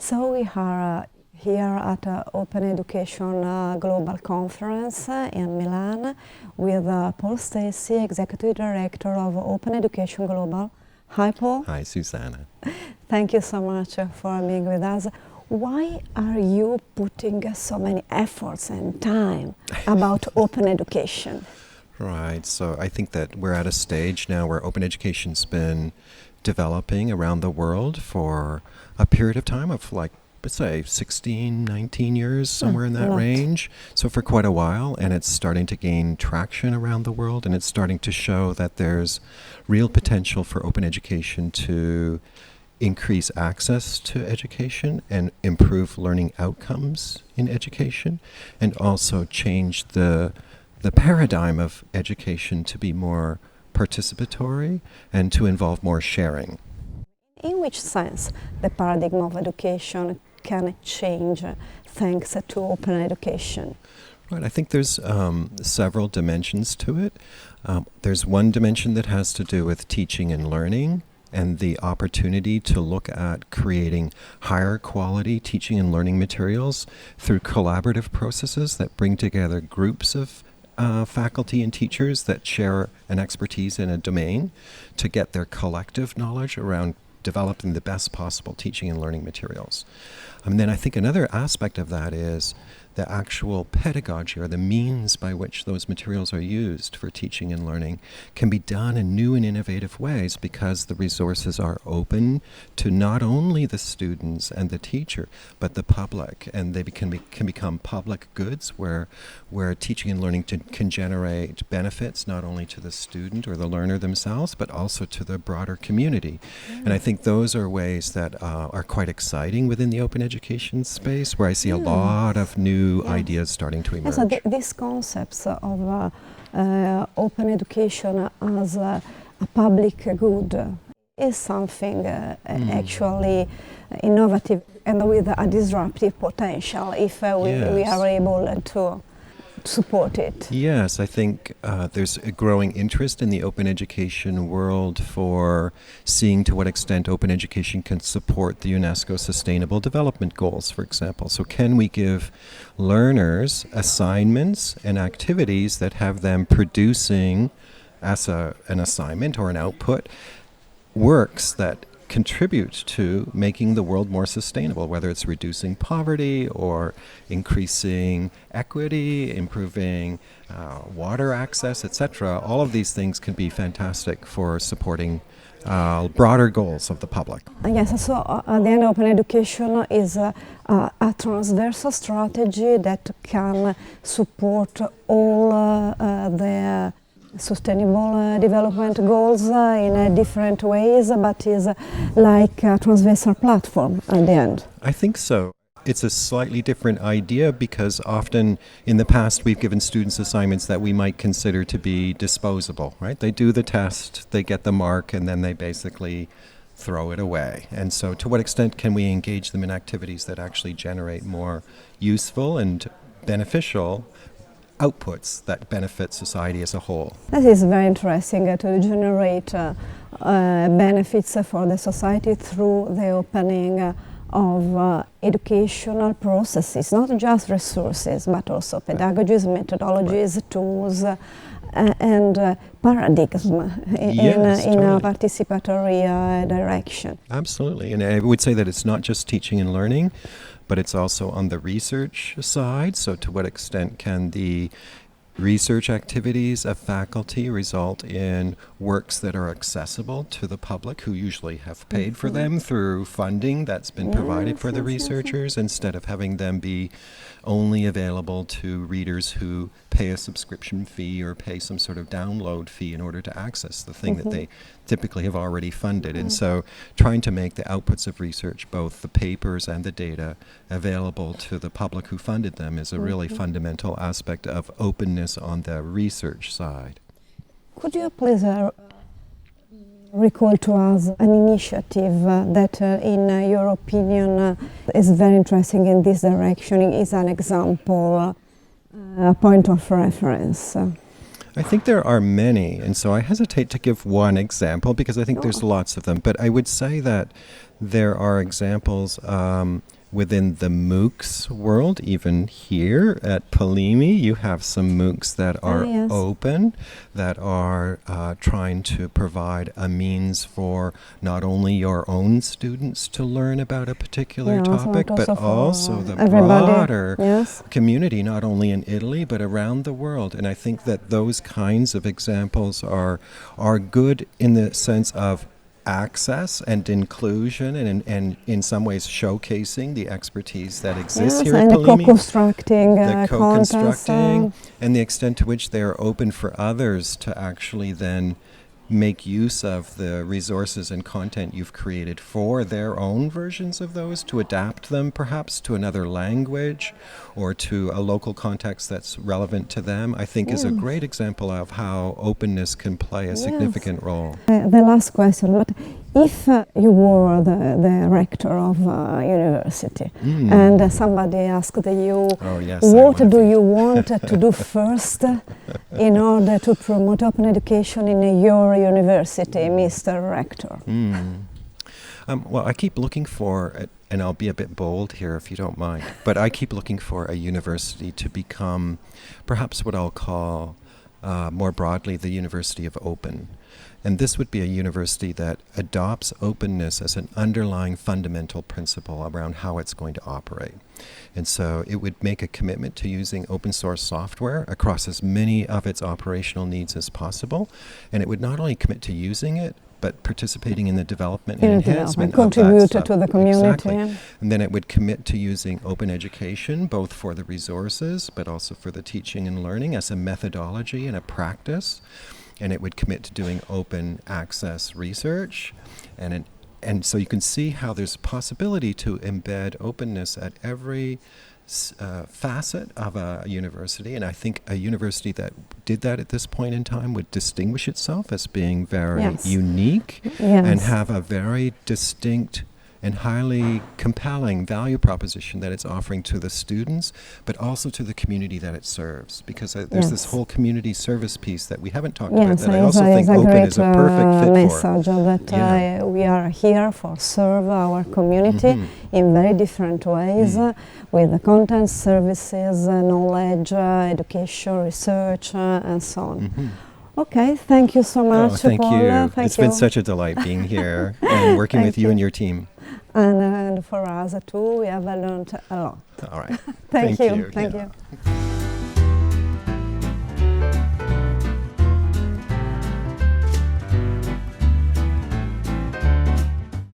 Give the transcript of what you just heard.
So we are here at Open Education Global Conference in Milan with Paul Stacey, Executive Director of Open Education Global. Hi, Paul. Hi, Susanna. Thank you so much for being with us. Why are you putting so many efforts and time about open education? Right, so I think that we're at a stage now where open education's been developing around the world for a period of time of let's say 16, 19 years, somewhere in that range. So for quite a while, and it's starting to gain traction around the world, and it's starting to show that there's real potential for open education to increase access to education and improve learning outcomes in education, and also change the paradigm of education to be more participatory and to involve more sharing. In which sense the paradigm of education can change thanks to open education? Right, I think there's several dimensions to it. There's one dimension that has to do with teaching and learning, and the opportunity to look at creating higher quality teaching and learning materials through collaborative processes that bring together groups of faculty and teachers that share an expertise in a domain to get their collective knowledge around developing the best possible teaching and learning materials. And then I think another aspect of that is the actual pedagogy, or the means by which those materials are used for teaching and learning, can be done in new and innovative ways because the resources are open to not only the students and the teacher, but the public, and they can become public goods where teaching and learning can generate benefits not only to the student or the learner themselves, but also to the broader community. And I think those are ways that are quite exciting within the open education space, where I see a lot of new ideas starting to emerge. So these concepts of open education as a public good is something actually innovative and with a disruptive potential if we are able to support it. Yes, I think there's a growing interest in the open education world for seeing to what extent open education can support the UNESCO Sustainable Development Goals, for example. So can we give learners assignments and activities that have them producing, as an assignment or an output, works that contribute to making the world more sustainable, whether it's reducing poverty or increasing equity, improving water access, etc. All of these things can be fantastic for supporting broader goals of the public. Yes, so at the end, open education is a transversal strategy that can support all the sustainable development goals in different ways, but is like a transversal platform at the end. I think so. It's a slightly different idea because often in the past we've given students assignments that we might consider to be disposable, right? They do the test, they get the mark, and then they basically throw it away. And so to what extent can we engage them in activities that actually generate more useful and beneficial outputs that benefit society as a whole? That is very interesting to generate benefits for the society through the opening of educational processes, not just resources, but also pedagogies, methodologies, tools, and paradigms in a participatory direction. Absolutely, and I would say that it's not just teaching and learning, but it's also on the research side. So to what extent can the research activities of faculty result in works that are accessible to the public, who usually have paid for them through funding that's been provided for the researchers, instead of having them be only available to readers who pay a subscription fee or pay some sort of download fee in order to access the thing that they typically have already funded. And so trying to make the outputs of research, both the papers and the data, available to the public who funded them is a really fundamental aspect of openness on the research side. Could you please recall to us an initiative that, in your opinion, is very interesting in this direction, is an example, a point of reference? I think there are many, and so I hesitate to give one example because I think there's lots of them. But I would say that there are examples within the MOOCs world, even here at Polimi, you have some MOOCs that are yes. open, that are trying to provide a means for not only your own students to learn about a particular topic, but also the broader yes. community, not only in Italy, but around the world. And I think that those kinds of examples are good in the sense of access and inclusion, and in some ways showcasing the expertise that exists here at Polimi. The co-constructing, and the extent to which they are open for others to actually then make use of the resources and content you've created for their own versions of those, to adapt them perhaps to another language or to a local context that's relevant to them, I think is a great example of how openness can play a significant role. The last question, but if you were the rector of a university and somebody asked you, what do you want to do first in order to promote open education in your university, Mr. Rector? Well, I keep looking for, and I'll be a bit bold here if you don't mind, but I keep looking for a university to become perhaps what I'll call more broadly the University of Open. And this would be a university that adopts openness as an underlying fundamental principle around how it's going to operate. And so it would make a commitment to using open source software across as many of its operational needs as possible. And it would not only commit to using it, but participating in the development and enhancement of that contribute stuff. To the community. Exactly. And then it would commit to using open education, both for the resources, but also for the teaching and learning as a methodology and a practice. And it would commit to doing open access research. And so you can see how there's a possibility to embed openness at every facet of a university. And I think a university that did that at this point in time would distinguish itself as being very unique and have a very distinct and highly compelling value proposition that it's offering to the students, but also to the community that it serves. Because there's this whole community service piece that we haven't talked about that I also think open is a perfect fit message that we are here for serve our community in very different ways with the content, services, knowledge, education, research, and so on. Okay, thank you so much, thank Paul. you. It's been such a delight being here and working with you and your team. And for us too, we have learned a lot. All right. Thank you. Thank you.